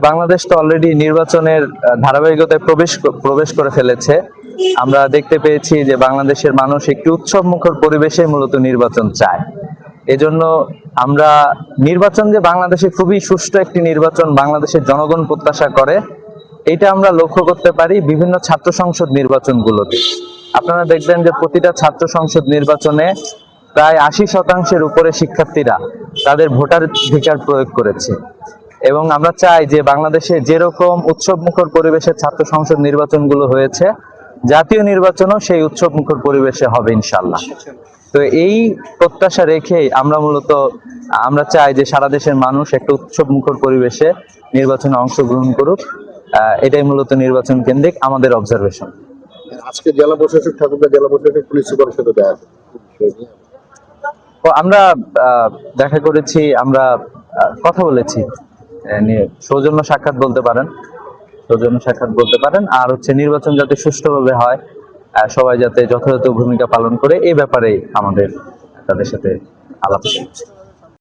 বাংলাদেশ তো অলরেডি নির্বাচনের ধারাবাহিকতায় প্রবেশ করে ফেলেছে। আমরা দেখতে পেয়েছি যে বাংলাদেশের মানুষ একটি উৎসব মুখর পরিবেশে মূলত নির্বাচন চায়। এজন্য আমরা নির্বাচন যে বাংলাদেশে খুবই সুষ্ঠু একটি নির্বাচন বাংলাদেশের জনগণ প্রত্যাশা করে, এটা আমরা লক্ষ্য করতে পারি বিভিন্ন ছাত্র সংসদ নির্বাচনগুলোতে। আপনারা দেখবেন যে প্রতিটা ছাত্র সংসদ নির্বাচনে প্রায় 80% উপরে শিক্ষার্থীরা তাদের ভোটাধিকার প্রয়োগ করেছে। এবং আমরা চাই যে বাংলাদেশে যেরকম উৎসব মুখর পরিবেশে ছাত্র সংসদ নির্বাচনগুলো হয়েছে, জাতীয় নির্বাচনও সেই উৎসব মুখর পরিবেশে হবে ইনশাল্লাহ। তো এই প্রত্যাশা রেখেই আমরা চাই যে সারা দেশের মানুষ একটা উৎসব মুখর পরিবেশে নির্বাচনে অংশগ্রহণ করুক। এটাই মূলত নির্বাচন কেন্দ্রিক আমাদের অবজারভেশন। আজকে জেলা প্রশাসক ঠাকুরগাঁ জেলা প্রশাসক পুলিশ সুপারের সাথে আমরা দেখা করেছি, আমরা কথা বলেছি, সৌজন্য সাক্ষাৎ বলতে পারেন। আর নির্বাচন যাতে সুষ্ঠুভাবে হয়, সবাই যাতে যথাযথ ভূমিকা পালন করে, এই ব্যাপারে আমাদের তাদের সাথে আলাপ হচ্ছে।